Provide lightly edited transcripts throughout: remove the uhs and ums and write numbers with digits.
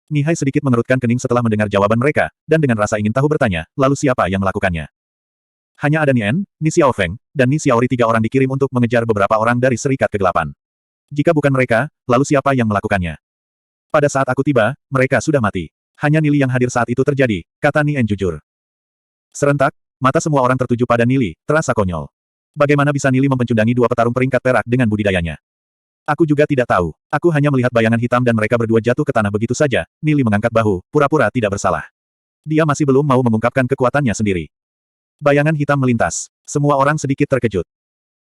Nihai sedikit mengerutkan kening setelah mendengar jawaban mereka, dan dengan rasa ingin tahu bertanya, lalu siapa yang melakukannya? Hanya ada Nien, Ni Xiaofeng, dan Ni Xiaori, 3 orang dikirim untuk mengejar beberapa orang dari Serikat Kegelapan. Jika bukan mereka, lalu siapa yang melakukannya? Pada saat aku tiba, mereka sudah mati. Hanya Nili yang hadir saat itu terjadi, kata Nien jujur. Serentak, mata semua orang tertuju pada Nili, terasa konyol. Bagaimana bisa Nili mempencundangi 2 petarung peringkat perak dengan budidayanya? Aku juga tidak tahu. Aku hanya melihat bayangan hitam dan mereka berdua jatuh ke tanah begitu saja. Nili mengangkat bahu, pura-pura tidak bersalah. Dia masih belum mau mengungkapkan kekuatannya sendiri. Bayangan hitam melintas. Semua orang sedikit terkejut.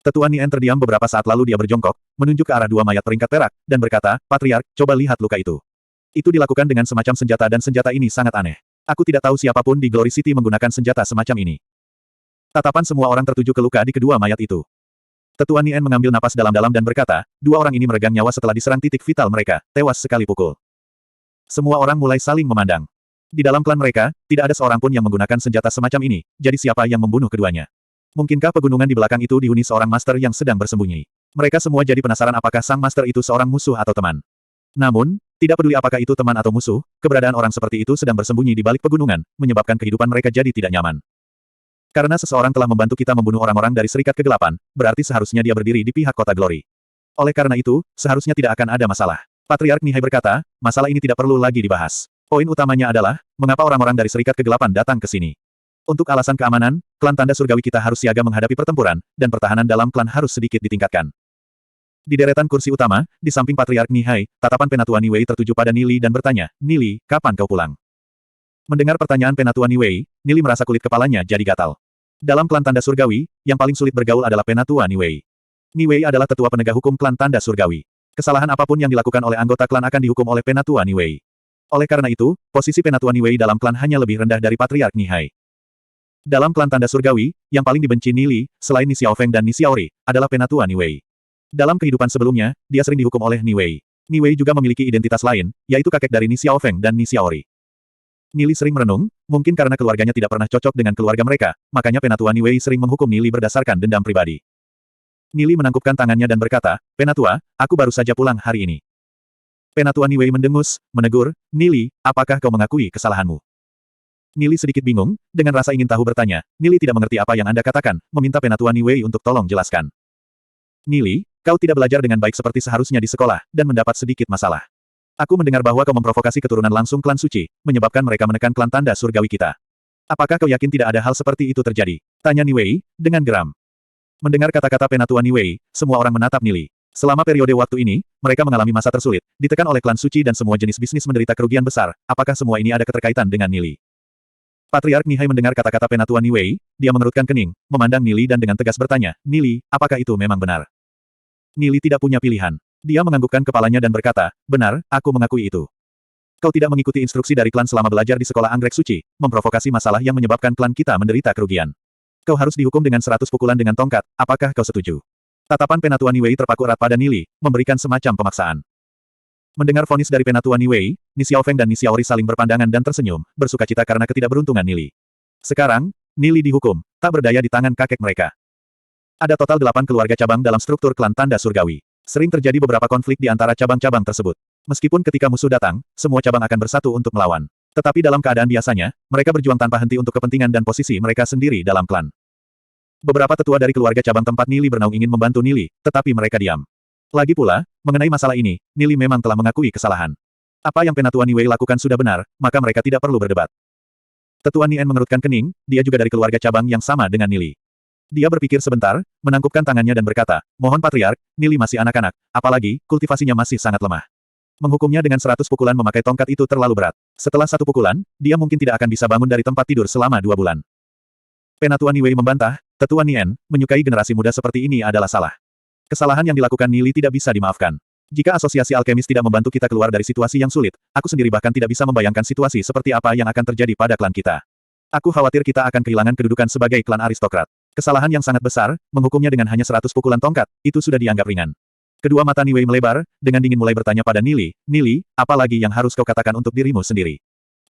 Tetua Nien terdiam beberapa saat lalu dia berjongkok, menunjuk ke arah 2 mayat peringkat perak, dan berkata, Patriark, coba lihat luka itu. Itu dilakukan dengan semacam senjata dan senjata ini sangat aneh. Aku tidak tahu siapapun di Glory City menggunakan senjata semacam ini. Tatapan semua orang tertuju ke luka di kedua mayat itu. Tetua Nien mengambil napas dalam-dalam dan berkata, 2 orang ini meregang nyawa setelah diserang titik vital mereka, tewas sekali pukul. Semua orang mulai saling memandang. Di dalam klan mereka, tidak ada seorang pun yang menggunakan senjata semacam ini, jadi siapa yang membunuh keduanya? Mungkinkah pegunungan di belakang itu dihuni seorang master yang sedang bersembunyi? Mereka semua jadi penasaran apakah sang master itu seorang musuh atau teman. Namun, tidak peduli apakah itu teman atau musuh, keberadaan orang seperti itu sedang bersembunyi di balik pegunungan, menyebabkan kehidupan mereka jadi tidak nyaman. Karena seseorang telah membantu kita membunuh orang-orang dari Serikat Kegelapan, berarti seharusnya dia berdiri di pihak kota Glory. Oleh karena itu, seharusnya tidak akan ada masalah. Patriark Nihai berkata, masalah ini tidak perlu lagi dibahas. Poin utamanya adalah, mengapa orang-orang dari Serikat Kegelapan datang ke sini. Untuk alasan keamanan, klan tanda surgawi kita harus siaga menghadapi pertempuran, dan pertahanan dalam klan harus sedikit ditingkatkan. Di deretan kursi utama, di samping Patriark Nihai, tatapan Penatua Niwei tertuju pada Nili dan bertanya, Nili, kapan kau pulang? Mendengar pertanyaan Penatua Niwei, Nili merasa kulit kepalanya jadi gatal. Dalam klan tanda surgawi, yang paling sulit bergaul adalah Penatua Niwei. Niwei adalah tetua penegak hukum klan tanda surgawi. Kesalahan apapun yang dilakukan oleh anggota klan akan dihukum oleh Penatua Niwei. Oleh karena itu, posisi Penatua Niwei dalam klan hanya lebih rendah dari Patriark Nihai. Dalam klan tanda surgawi, yang paling dibenci Nili, selain Ni Xiaofeng dan Ni Xiaori, adalah Penatua Niwei. Dalam kehidupan sebelumnya, dia sering dihukum oleh Niwei. Niwei juga memiliki identitas lain, yaitu kakek dari Ni Xiaofeng dan Ni Xiaori. Nili sering merenung, mungkin karena keluarganya tidak pernah cocok dengan keluarga mereka, makanya Penatua Niwei sering menghukum Nili berdasarkan dendam pribadi. Nili menangkupkan tangannya dan berkata, Penatua, aku baru saja pulang hari ini. Penatua Niwei mendengus, menegur, Nili, apakah kau mengakui kesalahanmu? Nili sedikit bingung, dengan rasa ingin tahu bertanya, Nili tidak mengerti apa yang Anda katakan, meminta Penatua Niwei untuk tolong jelaskan. Nili, kau tidak belajar dengan baik seperti seharusnya di sekolah, dan mendapat sedikit masalah. Aku mendengar bahwa kau memprovokasi keturunan langsung klan suci, menyebabkan mereka menekan klan tanda surgawi kita. Apakah kau yakin tidak ada hal seperti itu terjadi? Tanya Niwei, dengan geram. Mendengar kata-kata Penatua Niwei, semua orang menatap Nili. Selama periode waktu ini, mereka mengalami masa tersulit, ditekan oleh klan suci dan semua jenis bisnis menderita kerugian besar. Apakah semua ini ada keterkaitan dengan Nili? Patriark Nihai mendengar kata-kata Penatua Niwei, dia mengerutkan kening, memandang Nili dan dengan tegas bertanya, Nili, apakah itu memang benar? Nili tidak punya pilihan. Dia menganggukkan kepalanya dan berkata, benar, aku mengakui itu. Kau tidak mengikuti instruksi dari klan selama belajar di sekolah anggrek suci, memprovokasi masalah yang menyebabkan klan kita menderita kerugian. Kau harus dihukum dengan 100 pukulan dengan tongkat, apakah kau setuju? Tatapan Penatua Niwei terpaku erat pada Nili, memberikan semacam pemaksaan. Mendengar vonis dari Penatua Niwei, Ni Xiaofeng dan Ni Xiaori saling berpandangan dan tersenyum, bersukacita karena ketidakberuntungan Nili. Sekarang, Nili dihukum, tak berdaya di tangan kakek mereka. Ada total 8 keluarga cabang dalam struktur klan tanda surgawi. Sering terjadi beberapa konflik di antara cabang-cabang tersebut. Meskipun ketika musuh datang, semua cabang akan bersatu untuk melawan. Tetapi dalam keadaan biasanya, mereka berjuang tanpa henti untuk kepentingan dan posisi mereka sendiri dalam klan. Beberapa tetua dari keluarga cabang tempat Nili bernaung ingin membantu Nili, tetapi mereka diam. Lagi pula, mengenai masalah ini, Nili memang telah mengakui kesalahan. Apa yang Penatua Niwei lakukan sudah benar, maka mereka tidak perlu berdebat. Tetua Nien mengerutkan kening, dia juga dari keluarga cabang yang sama dengan Nili. Dia berpikir sebentar, menangkupkan tangannya dan berkata, mohon Patriark, Nili masih anak-anak, apalagi, kultivasinya masih sangat lemah. Menghukumnya dengan 100 pukulan memakai tongkat itu terlalu berat. Setelah 1 pukulan, dia mungkin tidak akan bisa bangun dari tempat tidur selama 2 bulan. Penatua Niwei membantah, Tetua Nien, menyukai generasi muda seperti ini adalah salah. Kesalahan yang dilakukan Nili tidak bisa dimaafkan. Jika asosiasi alkemis tidak membantu kita keluar dari situasi yang sulit, aku sendiri bahkan tidak bisa membayangkan situasi seperti apa yang akan terjadi pada klan kita. Aku khawatir kita akan kehilangan kedudukan sebagai klan aristokrat. Kesalahan yang sangat besar, menghukumnya dengan hanya 100 pukulan tongkat, itu sudah dianggap ringan. Kedua mata Niwei melebar, dengan dingin mulai bertanya pada Nili, Nili, apa lagi yang harus kau katakan untuk dirimu sendiri?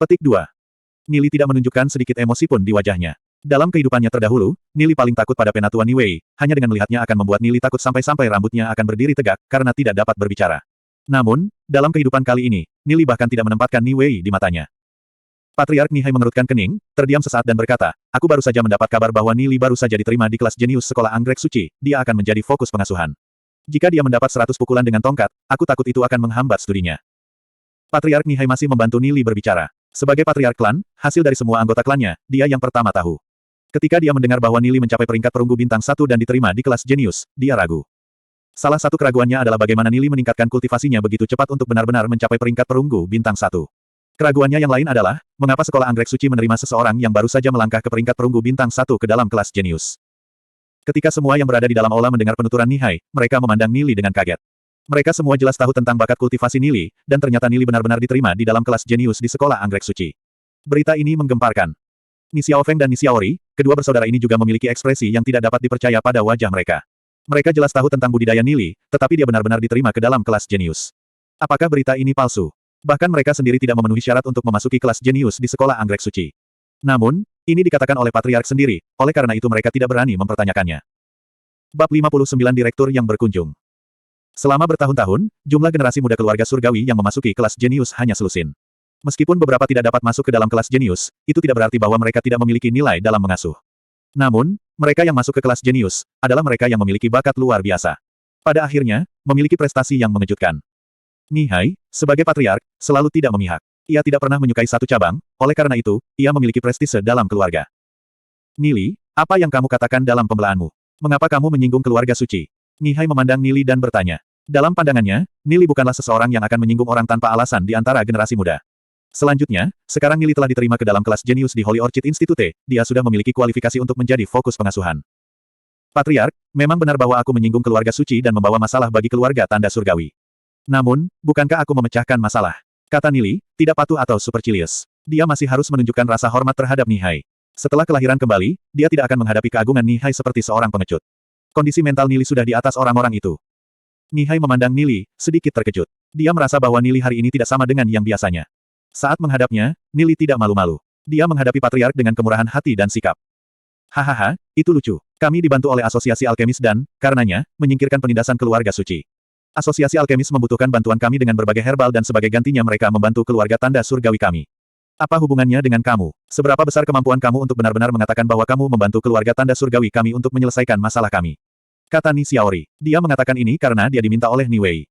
Petik 2. Nili tidak menunjukkan sedikit emosi pun di wajahnya. Dalam kehidupannya terdahulu, Nili paling takut pada Penatua Niwei, hanya dengan melihatnya akan membuat Nili takut sampai-sampai rambutnya akan berdiri tegak, karena tidak dapat berbicara. Namun, dalam kehidupan kali ini, Nili bahkan tidak menempatkan Ni Wei di matanya. Patriark Nihai mengerutkan kening, terdiam sesaat dan berkata, aku baru saja mendapat kabar bahwa Nili baru saja diterima di kelas jenius sekolah anggrek suci, dia akan menjadi fokus pengasuhan. Jika dia mendapat 100 pukulan dengan tongkat, aku takut itu akan menghambat studinya. Patriark Nihai masih membantu Nili berbicara. Sebagai patriark klan, hasil dari semua anggota klannya, dia yang pertama tahu. Ketika dia mendengar bahwa Nili mencapai peringkat perunggu bintang 1 dan diterima di kelas jenius, dia ragu. Salah satu keraguannya adalah bagaimana Nili meningkatkan kultivasinya begitu cepat untuk benar-benar mencapai peringkat perunggu bintang 1. Keraguannya yang lain adalah, mengapa sekolah anggrek suci menerima seseorang yang baru saja melangkah ke peringkat perunggu bintang 1 ke dalam kelas jenius. Ketika semua yang berada di dalam aula mendengar penuturan Nihai, mereka memandang Nili dengan kaget. Mereka semua jelas tahu tentang bakat kultivasi Nili, dan ternyata Nili benar-benar diterima di dalam kelas jenius di sekolah anggrek suci. Berita ini menggemparkan. Ni Xiaofeng dan Ni Xiaori, kedua bersaudara ini juga memiliki ekspresi yang tidak dapat dipercaya pada wajah mereka. Mereka jelas tahu tentang budidaya Nili, tetapi dia benar-benar diterima ke dalam kelas jenius. Apakah berita ini palsu? Bahkan mereka sendiri tidak memenuhi syarat untuk memasuki kelas jenius di sekolah anggrek suci. Namun, ini dikatakan oleh patriark sendiri, oleh karena itu mereka tidak berani mempertanyakannya. Bab 59 Direktur yang berkunjung. Selama bertahun-tahun, jumlah generasi muda keluarga surgawi yang memasuki kelas jenius hanya selusin. Meskipun beberapa tidak dapat masuk ke dalam kelas jenius, itu tidak berarti bahwa mereka tidak memiliki nilai dalam mengasuh. Namun, mereka yang masuk ke kelas jenius, adalah mereka yang memiliki bakat luar biasa. Pada akhirnya, memiliki prestasi yang mengejutkan. Nihai, sebagai patriark, selalu tidak memihak. Ia tidak pernah menyukai satu cabang, oleh karena itu, ia memiliki prestise dalam keluarga. Nili, apa yang kamu katakan dalam pembelaanmu? Mengapa kamu menyinggung keluarga suci? Nihai memandang Nili dan bertanya. Dalam pandangannya, Nili bukanlah seseorang yang akan menyinggung orang tanpa alasan di antara generasi muda. Selanjutnya, sekarang Nili telah diterima ke dalam kelas jenius di Holy Orchid Institute, dia sudah memiliki kualifikasi untuk menjadi fokus pengasuhan. Patriark, memang benar bahwa aku menyinggung keluarga suci dan membawa masalah bagi keluarga tanda surgawi. Namun, bukankah aku memecahkan masalah? Kata Nili, tidak patuh atau supercilious. Dia masih harus menunjukkan rasa hormat terhadap Nihai. Setelah kelahiran kembali, dia tidak akan menghadapi keagungan Nihai seperti seorang pengecut. Kondisi mental Nili sudah di atas orang-orang itu. Nihai memandang Nili, sedikit terkejut. Dia merasa bahwa Nili hari ini tidak sama dengan yang biasanya. Saat menghadapnya, Nili tidak malu-malu. Dia menghadapi patriark dengan kemurahan hati dan sikap. Hahaha, itu lucu. Kami dibantu oleh asosiasi alkemis dan, karenanya, menyingkirkan penindasan keluarga suci. Asosiasi alkemis membutuhkan bantuan kami dengan berbagai herbal dan sebagai gantinya mereka membantu keluarga tanda surgawi kami. Apa hubungannya dengan kamu? Seberapa besar kemampuan kamu untuk benar-benar mengatakan bahwa kamu membantu keluarga tanda surgawi kami untuk menyelesaikan masalah kami? Kata Ni Xiaori. Dia mengatakan ini karena dia diminta oleh Ni Wei.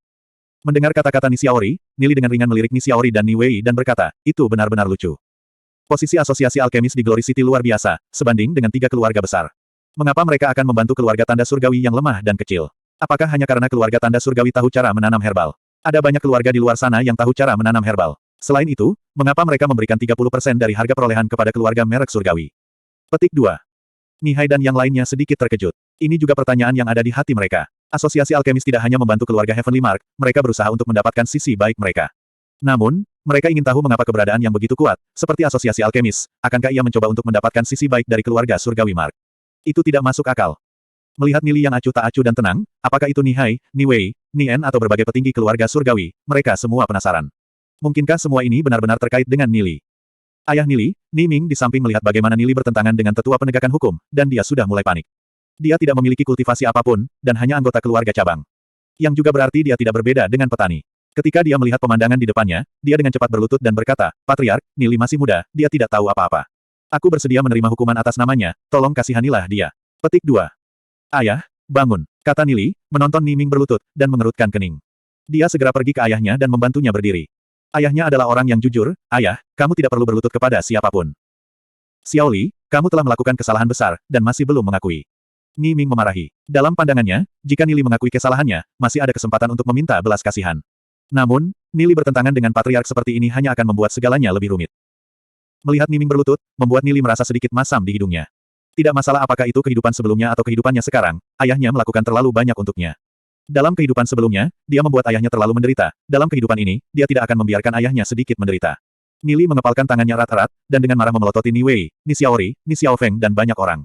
Mendengar kata-kata Ni Xiaori, Nili dengan ringan melirik Ni Xiaori dan Ni Wei dan berkata, itu benar-benar lucu. Posisi asosiasi alkemis di Glory City luar biasa, sebanding dengan 3 keluarga besar. Mengapa mereka akan membantu keluarga tanda surgawi yang lemah dan kecil? Apakah hanya karena keluarga tanda surgawi tahu cara menanam herbal? Ada banyak keluarga di luar sana yang tahu cara menanam herbal. Selain itu, mengapa mereka memberikan 30% dari harga perolehan kepada keluarga merek surgawi? Petik 2. Nihai dan yang lainnya sedikit terkejut. Ini juga pertanyaan yang ada di hati mereka. Asosiasi alkemis tidak hanya membantu keluarga Heavenly Mark, mereka berusaha untuk mendapatkan sisi baik mereka. Namun, mereka ingin tahu mengapa keberadaan yang begitu kuat, seperti asosiasi alkemis, akankah ia mencoba untuk mendapatkan sisi baik dari keluarga surgawi Mark? Itu tidak masuk akal. Melihat Nili yang acuh tak acuh dan tenang, apakah itu Nihai, Ni Wei, Ni En atau berbagai petinggi keluarga surgawi, mereka semua penasaran. Mungkinkah semua ini benar-benar terkait dengan Nili? Ayah Nili, Ni Ming di samping melihat bagaimana Nili bertentangan dengan tetua penegakan hukum, dan dia sudah mulai panik. Dia tidak memiliki kultivasi apapun, dan hanya anggota keluarga cabang. Yang juga berarti dia tidak berbeda dengan petani. Ketika dia melihat pemandangan di depannya, dia dengan cepat berlutut dan berkata, Patriark, Nili masih muda, dia tidak tahu apa-apa. Aku bersedia menerima hukuman atas namanya, tolong kasihanilah dia. Petik 2. Ayah, bangun, kata Nili, menonton Ni Ming berlutut, dan mengerutkan kening. Dia segera pergi ke ayahnya dan membantunya berdiri. Ayahnya adalah orang yang jujur, ayah, kamu tidak perlu berlutut kepada siapapun. Xiao Li, kamu telah melakukan kesalahan besar, dan masih belum mengakui. Ni Ming memarahi. Dalam pandangannya, jika Nili mengakui kesalahannya, masih ada kesempatan untuk meminta belas kasihan. Namun, Nili bertentangan dengan patriark seperti ini hanya akan membuat segalanya lebih rumit. Melihat Ni Ming berlutut, membuat Nili merasa sedikit masam di hidungnya. Tidak masalah apakah itu kehidupan sebelumnya atau kehidupannya sekarang, ayahnya melakukan terlalu banyak untuknya. Dalam kehidupan sebelumnya, dia membuat ayahnya terlalu menderita. Dalam kehidupan ini, dia tidak akan membiarkan ayahnya sedikit menderita. Nili mengepalkan tangannya erat-erat, dan dengan marah memelototi Ni Wei, Ni Xiaori, Ni Xiaofeng dan banyak orang.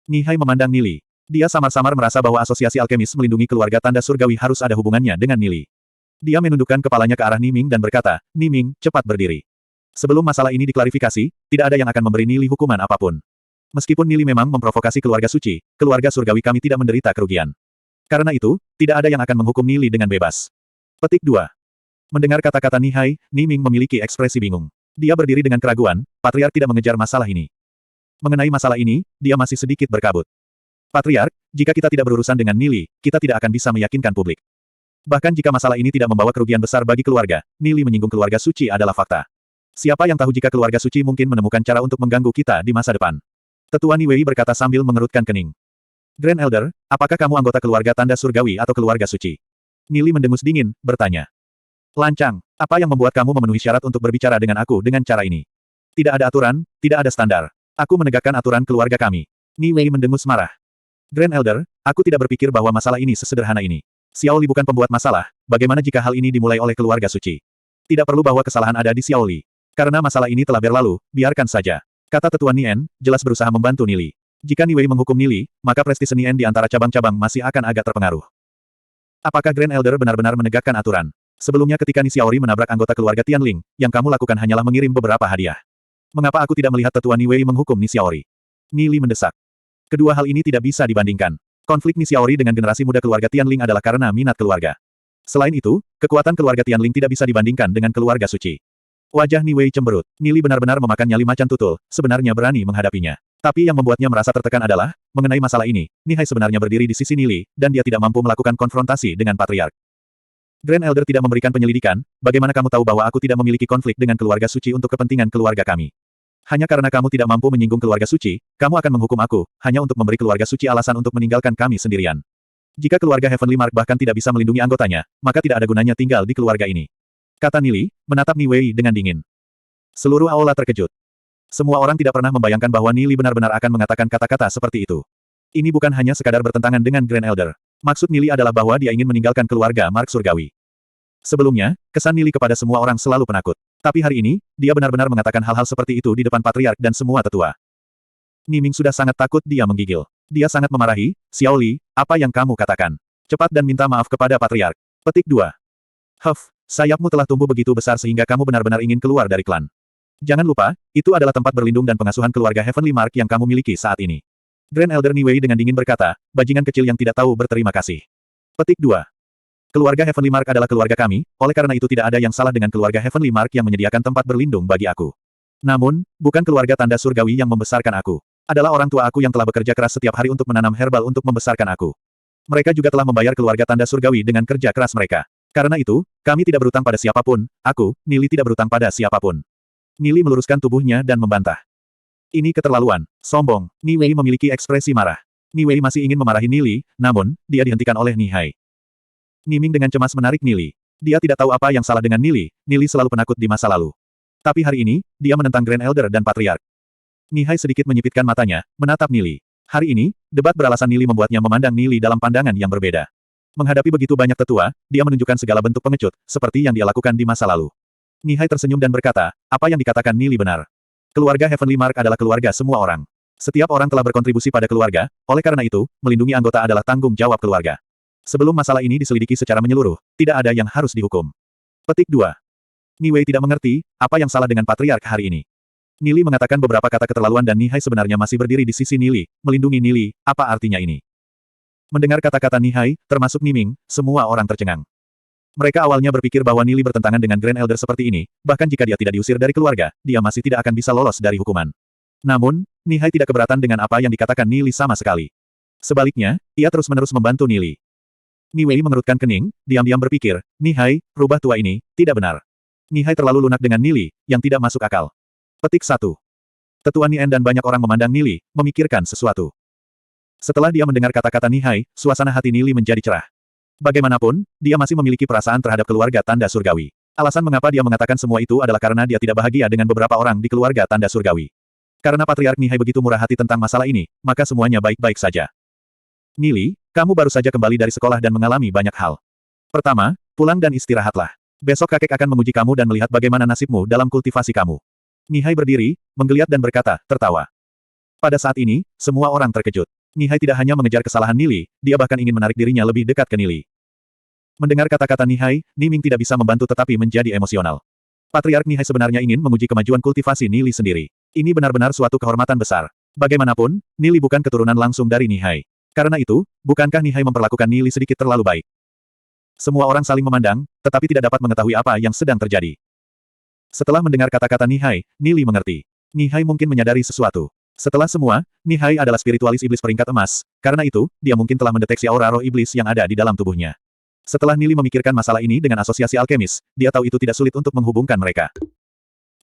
Nihai memandang Nili. Dia samar-samar merasa bahwa asosiasi alkemis melindungi keluarga tanda surgawi harus ada hubungannya dengan Nili. Dia menundukkan kepalanya ke arah Ni Ming dan berkata, Ni Ming, cepat berdiri. Sebelum masalah ini diklarifikasi, tidak ada yang akan memberi Nili hukuman apapun. Meskipun Nili memang memprovokasi keluarga suci, keluarga surgawi kami tidak menderita kerugian. Karena itu, tidak ada yang akan menghukum Nili dengan bebas. Petik 2. Mendengar kata-kata Nihai, Niming memiliki ekspresi bingung. Dia berdiri dengan keraguan, Patriark tidak mengejar masalah ini. Mengenai masalah ini, dia masih sedikit berkabut. Patriark, jika kita tidak berurusan dengan Nili, kita tidak akan bisa meyakinkan publik. Bahkan jika masalah ini tidak membawa kerugian besar bagi keluarga, Nili menyinggung keluarga suci adalah fakta. Siapa yang tahu jika keluarga suci mungkin menemukan cara untuk mengganggu kita di masa depan. Tetua Niwei berkata sambil mengerutkan kening. Grand Elder, apakah kamu anggota keluarga tanda surgawi atau keluarga suci? Nili mendengus dingin, bertanya. Lancang, apa yang membuat kamu memenuhi syarat untuk berbicara dengan aku dengan cara ini? Tidak ada aturan, tidak ada standar. Aku menegakkan aturan keluarga kami. Niwei mendengus marah. Grand Elder, aku tidak berpikir bahwa masalah ini sesederhana ini. Xiao Li bukan pembuat masalah, bagaimana jika hal ini dimulai oleh keluarga suci? Tidak perlu bahwa kesalahan ada di Xiao Li. Karena masalah ini telah berlalu, biarkan saja. Kata Tetua Nien, jelas berusaha membantu Nili. Jika Niwei menghukum Nili, maka prestise Nien di antara cabang-cabang masih akan agak terpengaruh. Apakah Grand Elder benar-benar menegakkan aturan? Sebelumnya ketika Ni Xiaori menabrak anggota keluarga Tianling, yang kamu lakukan hanyalah mengirim beberapa hadiah. Mengapa aku tidak melihat Tetua Niwei menghukum Ni Xiaori? Nili mendesak. Kedua hal ini tidak bisa dibandingkan. Konflik Ni Xiaori dengan generasi muda keluarga Tianling adalah karena minat keluarga. Selain itu, kekuatan keluarga Tianling tidak bisa dibandingkan dengan keluarga suci. Wajah Niwei cemberut. Nili benar-benar memakan nyali macan tutul, sebenarnya berani menghadapinya. Tapi yang membuatnya merasa tertekan adalah, mengenai masalah ini, Nihai sebenarnya berdiri di sisi Nili, dan dia tidak mampu melakukan konfrontasi dengan Patriark. Grand Elder tidak memberikan penyelidikan, bagaimana kamu tahu bahwa aku tidak memiliki konflik dengan keluarga suci untuk kepentingan keluarga kami? Hanya karena kamu tidak mampu menyinggung keluarga suci, kamu akan menghukum aku, hanya untuk memberi keluarga suci alasan untuk meninggalkan kami sendirian. Jika keluarga Heavenly Mark bahkan tidak bisa melindungi anggotanya, maka tidak ada gunanya tinggal di keluarga ini. Kata Nili, menatap Niwei dengan dingin. Seluruh aula terkejut. Semua orang tidak pernah membayangkan bahwa Nili benar-benar akan mengatakan kata-kata seperti itu. Ini bukan hanya sekadar bertentangan dengan Grand Elder. Maksud Nili adalah bahwa dia ingin meninggalkan keluarga Mark Surgawi. Sebelumnya, kesan Nili kepada semua orang selalu penakut. Tapi hari ini, dia benar-benar mengatakan hal-hal seperti itu di depan Patriark dan semua tetua. Niming sudah sangat takut dia menggigil. Dia sangat memarahi, Xiao Li, apa yang kamu katakan? Cepat dan minta maaf kepada Patriark. Petik 2. Sayapmu telah tumbuh begitu besar sehingga kamu benar-benar ingin keluar dari klan. Jangan lupa, itu adalah tempat berlindung dan pengasuhan keluarga Heavenly Mark yang kamu miliki saat ini. Grand Elder Niwei dengan dingin berkata, bajingan kecil yang tidak tahu berterima kasih. Petik 2. Keluarga Heavenly Mark adalah keluarga kami, oleh karena itu tidak ada yang salah dengan keluarga Heavenly Mark yang menyediakan tempat berlindung bagi aku. Namun, bukan keluarga tanda surgawi yang membesarkan aku. Adalah orang tua aku yang telah bekerja keras setiap hari untuk menanam herbal untuk membesarkan aku. Mereka juga telah membayar keluarga tanda surgawi dengan kerja keras mereka. Karena itu, kami tidak berutang pada siapapun, aku, Nili tidak berutang pada siapapun. Nili meluruskan tubuhnya dan membantah. Ini keterlaluan, sombong. Niwei memiliki ekspresi marah. Niwei masih ingin memarahi Nili, namun, dia dihentikan oleh Nihai. Niming dengan cemas menarik Nili. Dia tidak tahu apa yang salah dengan Nili, Nili selalu penakut di masa lalu. Tapi hari ini, dia menentang Grand Elder dan Patriark. Nihai sedikit menyipitkan matanya, menatap Nili. Hari ini, debat beralasan Nili membuatnya memandang Nili dalam pandangan yang berbeda. Menghadapi begitu banyak tetua, dia menunjukkan segala bentuk pengecut, seperti yang dia lakukan di masa lalu. Nihai tersenyum dan berkata, apa yang dikatakan Nili benar. Keluarga Heavenly Mark adalah keluarga semua orang. Setiap orang telah berkontribusi pada keluarga, oleh karena itu, melindungi anggota adalah tanggung jawab keluarga. Sebelum masalah ini diselidiki secara menyeluruh, tidak ada yang harus dihukum. Petik 2. Niwei tidak mengerti, apa yang salah dengan Patriark hari ini. Nili mengatakan beberapa kata keterlaluan dan Nihai sebenarnya masih berdiri di sisi Nili, melindungi Nili, apa artinya ini? Mendengar kata-kata Nihai, termasuk Niming, semua orang tercengang. Mereka awalnya berpikir bahwa Nili bertentangan dengan Grand Elder seperti ini, bahkan jika dia tidak diusir dari keluarga, dia masih tidak akan bisa lolos dari hukuman. Namun, Nihai tidak keberatan dengan apa yang dikatakan Nili sama sekali. Sebaliknya, ia terus-menerus membantu Nili. Niwei mengerutkan kening, diam-diam berpikir, Nihai, rubah tua ini, tidak benar. Nihai terlalu lunak dengan Nili, yang tidak masuk akal. Petik 1. Tetua Nien dan banyak orang memandang Nili, memikirkan sesuatu. Setelah dia mendengar kata-kata Nihai, suasana hati Nili menjadi cerah. Bagaimanapun, dia masih memiliki perasaan terhadap keluarga tanda surgawi. Alasan mengapa dia mengatakan semua itu adalah karena dia tidak bahagia dengan beberapa orang di keluarga tanda surgawi. Karena Patriark Nihai begitu murah hati tentang masalah ini, maka semuanya baik-baik saja. Nili, kamu baru saja kembali dari sekolah dan mengalami banyak hal. Pertama, pulang dan istirahatlah. Besok kakek akan menguji kamu dan melihat bagaimana nasibmu dalam kultivasi kamu. Nihai berdiri, menggeliat dan berkata, tertawa. Pada saat ini, semua orang terkejut. Nihai tidak hanya mengejar kesalahan Nili, dia bahkan ingin menarik dirinya lebih dekat ke Nili. Mendengar kata-kata Nihai, Niming tidak bisa membantu tetapi menjadi emosional. Patriark Nihai sebenarnya ingin menguji kemajuan kultivasi Nili sendiri. Ini benar-benar suatu kehormatan besar. Bagaimanapun, Nili bukan keturunan langsung dari Nihai. Karena itu, bukankah Nihai memperlakukan Nili sedikit terlalu baik? Semua orang saling memandang, tetapi tidak dapat mengetahui apa yang sedang terjadi. Setelah mendengar kata-kata Nihai, Nili mengerti. Nihai mungkin menyadari sesuatu. Setelah semua, Nihai adalah spiritualis iblis peringkat emas, karena itu, dia mungkin telah mendeteksi aura roh iblis yang ada di dalam tubuhnya. Setelah Nili memikirkan masalah ini dengan asosiasi alkemis, dia tahu itu tidak sulit untuk menghubungkan mereka.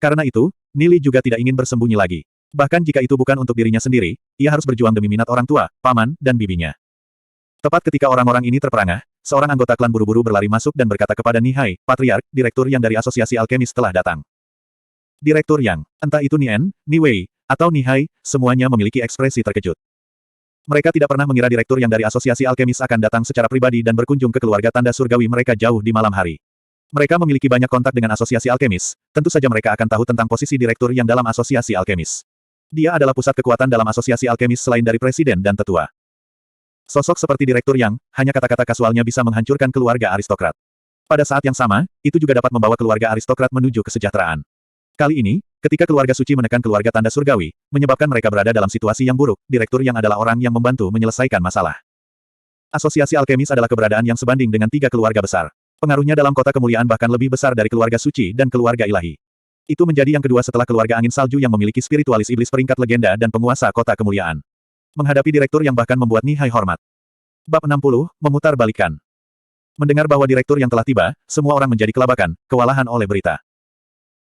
Karena itu, Nili juga tidak ingin bersembunyi lagi. Bahkan jika itu bukan untuk dirinya sendiri, ia harus berjuang demi minat orang tua, paman, dan bibinya. Tepat ketika orang-orang ini terperangah, seorang anggota klan buru-buru berlari masuk dan berkata kepada Nihai, Patriark, direktur yang dari asosiasi alkemis telah datang. Direktur yang, entah itu Nien, Niwei, atau Nihai, semuanya memiliki ekspresi terkejut. Mereka tidak pernah mengira direktur yang dari asosiasi alkemis akan datang secara pribadi dan berkunjung ke keluarga tanda surgawi mereka jauh di malam hari. Mereka memiliki banyak kontak dengan asosiasi alkemis, tentu saja mereka akan tahu tentang posisi direktur yang dalam asosiasi alkemis. Dia adalah pusat kekuatan dalam asosiasi alkemis selain dari presiden dan tetua. Sosok seperti direktur yang, hanya kata-kata kasualnya bisa menghancurkan keluarga aristokrat. Pada saat yang sama, itu juga dapat membawa keluarga aristokrat menuju kesejahteraan. Kali ini, ketika keluarga suci menekan keluarga tanda surgawi, menyebabkan mereka berada dalam situasi yang buruk, direktur yang adalah orang yang membantu menyelesaikan masalah. Asosiasi alkemis adalah keberadaan yang sebanding dengan 3 keluarga besar. Pengaruhnya dalam kota kemuliaan bahkan lebih besar dari keluarga suci dan keluarga ilahi. Itu menjadi yang kedua setelah keluarga angin salju yang memiliki spiritualis iblis peringkat legenda dan penguasa kota kemuliaan. Menghadapi direktur yang bahkan membuat Nihai hormat. Bab 60, memutar balikan. Mendengar bahwa direktur yang telah tiba, semua orang menjadi kelabakan, kewalahan oleh berita.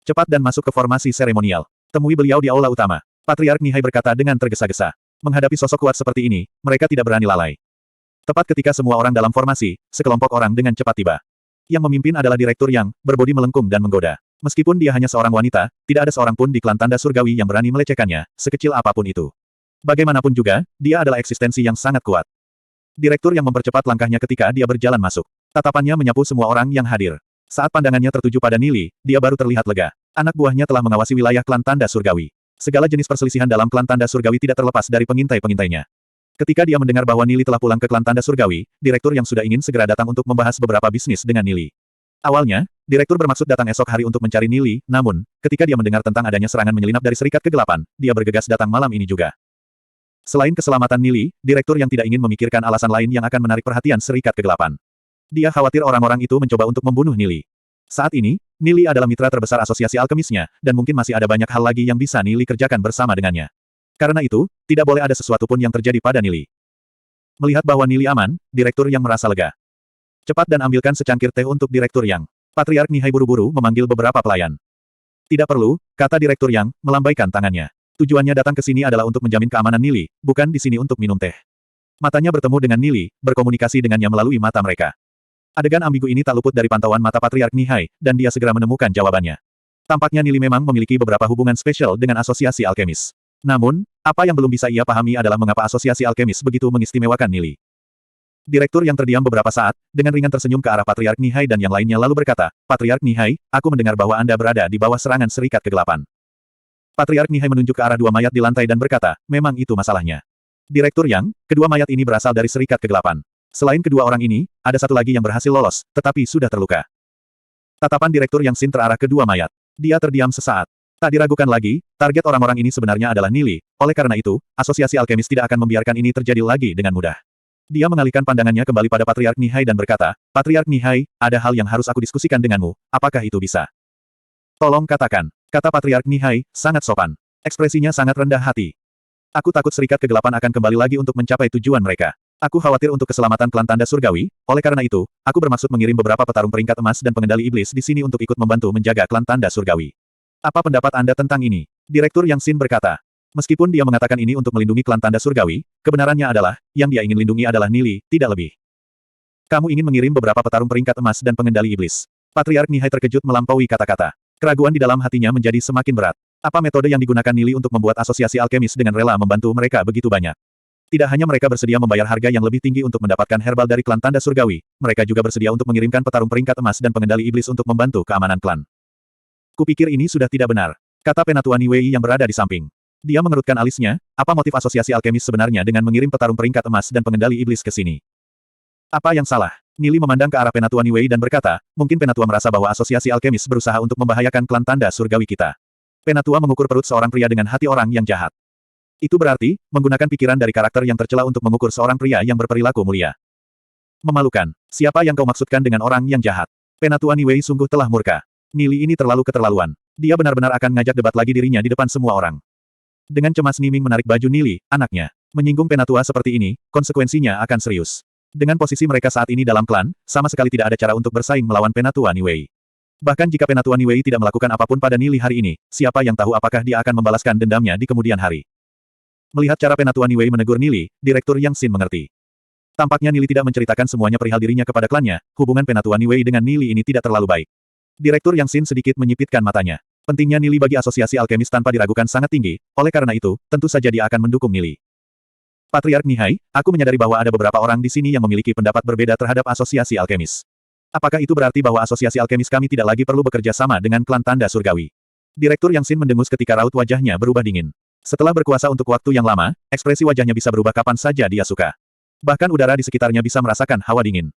Cepat dan masuk ke formasi seremonial. Temui beliau di aula utama. Patriark Nihai berkata dengan tergesa-gesa. Menghadapi sosok kuat seperti ini, mereka tidak berani lalai. Tepat ketika semua orang dalam formasi, sekelompok orang dengan cepat tiba. Yang memimpin adalah direktur yang berbodi melengkung dan menggoda. Meskipun dia hanya seorang wanita, tidak ada seorang pun di klan tanda surgawi yang berani melecehkannya, sekecil apapun itu. Bagaimanapun juga, dia adalah eksistensi yang sangat kuat. Direktur yang mempercepat langkahnya ketika dia berjalan masuk. Tatapannya menyapu semua orang yang hadir. Saat pandangannya tertuju pada Nili, dia baru terlihat lega. Anak buahnya telah mengawasi wilayah klan tanda surgawi. Segala jenis perselisihan dalam klan tanda surgawi tidak terlepas dari pengintai-pengintainya. Ketika dia mendengar bahwa Nili telah pulang ke klan tanda surgawi, direktur yang sudah ingin segera datang untuk membahas beberapa bisnis dengan Nili. Awalnya, direktur bermaksud datang esok hari untuk mencari Nili, namun, ketika dia mendengar tentang adanya serangan menyelinap dari Serikat Kegelapan, dia bergegas datang malam ini juga. Selain keselamatan Nili, direktur yang tidak ingin memikirkan alasan lain yang akan menarik perhatian Serikat Kegelapan. Dia khawatir orang-orang itu mencoba untuk membunuh Nili. Saat ini, Nili adalah mitra terbesar asosiasi alkemisnya, dan mungkin masih ada banyak hal lagi yang bisa Nili kerjakan bersama dengannya. Karena itu, tidak boleh ada sesuatu pun yang terjadi pada Nili. Melihat bahwa Nili aman, direktur yang merasa lega. Cepat dan ambilkan secangkir teh untuk direktur yang. Patriark Nihai buru-buru memanggil beberapa pelayan. Tidak perlu, kata direktur yang, melambaikan tangannya. Tujuannya datang ke sini adalah untuk menjamin keamanan Nili, bukan di sini untuk minum teh. Matanya bertemu dengan Nili, berkomunikasi dengannya melalui mata mereka. Adegan ambigu ini tak luput dari pantauan mata Patriark Nihai, dan dia segera menemukan jawabannya. Tampaknya Nili memang memiliki beberapa hubungan spesial dengan asosiasi alkemis. Namun, apa yang belum bisa ia pahami adalah mengapa asosiasi alkemis begitu mengistimewakan Nili. Direktur yang terdiam beberapa saat, dengan ringan tersenyum ke arah Patriark Nihai dan yang lainnya lalu berkata, Patriark Nihai, aku mendengar bahwa Anda berada di bawah serangan Serikat Kegelapan. Patriark Nihai menunjuk ke arah 2 mayat di lantai dan berkata, memang itu masalahnya. Direktur yang, kedua mayat ini berasal dari Serikat Kegelapan. Selain kedua orang ini, ada satu lagi yang berhasil lolos, tetapi sudah terluka. Tatapan direktur yang sin terarah kedua mayat. Dia terdiam sesaat. Tak diragukan lagi, target orang-orang ini sebenarnya adalah Nili, oleh karena itu, asosiasi alkemis tidak akan membiarkan ini terjadi lagi dengan mudah. Dia mengalihkan pandangannya kembali pada Patriark Nihai dan berkata, Patriark Nihai, ada hal yang harus aku diskusikan denganmu, apakah itu bisa? Tolong katakan, kata Patriark Nihai, sangat sopan. Ekspresinya sangat rendah hati. Aku takut Serikat Kegelapan akan kembali lagi untuk mencapai tujuan mereka. Aku khawatir untuk keselamatan klan tanda surgawi, oleh karena itu, aku bermaksud mengirim beberapa petarung peringkat emas dan pengendali iblis di sini untuk ikut membantu menjaga klan tanda surgawi. Apa pendapat Anda tentang ini? Direktur Yang Sin berkata. Meskipun dia mengatakan ini untuk melindungi klan tanda surgawi, kebenarannya adalah, yang dia ingin lindungi adalah Nili, tidak lebih. Kamu ingin mengirim beberapa petarung peringkat emas dan pengendali iblis. Patriark Nihai terkejut melampaui kata-kata. Keraguan di dalam hatinya menjadi semakin berat. Apa metode yang digunakan Nili untuk membuat asosiasi alkemis dengan rela membantu mereka begitu banyak? Tidak hanya mereka bersedia membayar harga yang lebih tinggi untuk mendapatkan herbal dari klan tanda surgawi, mereka juga bersedia untuk mengirimkan petarung peringkat emas dan pengendali iblis untuk membantu keamanan klan. Kupikir ini sudah tidak benar, kata Penatua Niwei yang berada di samping. Dia mengerutkan alisnya, apa motif asosiasi alkemis sebenarnya dengan mengirim petarung peringkat emas dan pengendali iblis ke sini? Apa yang salah? Nili memandang ke arah Penatua Niwei dan berkata, mungkin Penatua merasa bahwa asosiasi alkemis berusaha untuk membahayakan klan tanda surgawi kita. Penatua mengukur perut seorang pria dengan hati orang yang jahat. Itu berarti, menggunakan pikiran dari karakter yang tercela untuk mengukur seorang pria yang berperilaku mulia. Memalukan. Siapa yang kau maksudkan dengan orang yang jahat? Penatua Niwei sungguh telah murka. Nili ini terlalu keterlaluan. Dia benar-benar akan ngajak debat lagi dirinya di depan semua orang. Dengan cemas Niming menarik baju Nili, anaknya. Menyinggung penatua seperti ini, konsekuensinya akan serius. Dengan posisi mereka saat ini dalam klan, sama sekali tidak ada cara untuk bersaing melawan penatua Niwei. Bahkan jika penatua Niwei tidak melakukan apapun pada Nili hari ini, siapa yang tahu apakah dia akan membalaskan dendamnya di kemudian hari. Melihat cara penatua Niwei menegur Nili, Direktur Yang Xin mengerti. Tampaknya Nili tidak menceritakan semuanya perihal dirinya kepada klannya, hubungan penatua Niwei dengan Nili ini tidak terlalu baik. Direktur Yang Xin sedikit menyipitkan matanya. Pentingnya Nili bagi asosiasi alkemis tanpa diragukan sangat tinggi, oleh karena itu, tentu saja dia akan mendukung Nili. Patriark Nihai, aku menyadari bahwa ada beberapa orang di sini yang memiliki pendapat berbeda terhadap asosiasi alkemis. Apakah itu berarti bahwa asosiasi alkemis kami tidak lagi perlu bekerja sama dengan klan tanda surgawi? Direktur Yang Xin mendengus ketika raut wajahnya berubah dingin. Setelah berkuasa untuk waktu yang lama, ekspresi wajahnya bisa berubah kapan saja dia suka. Bahkan udara di sekitarnya bisa merasakan hawa dingin.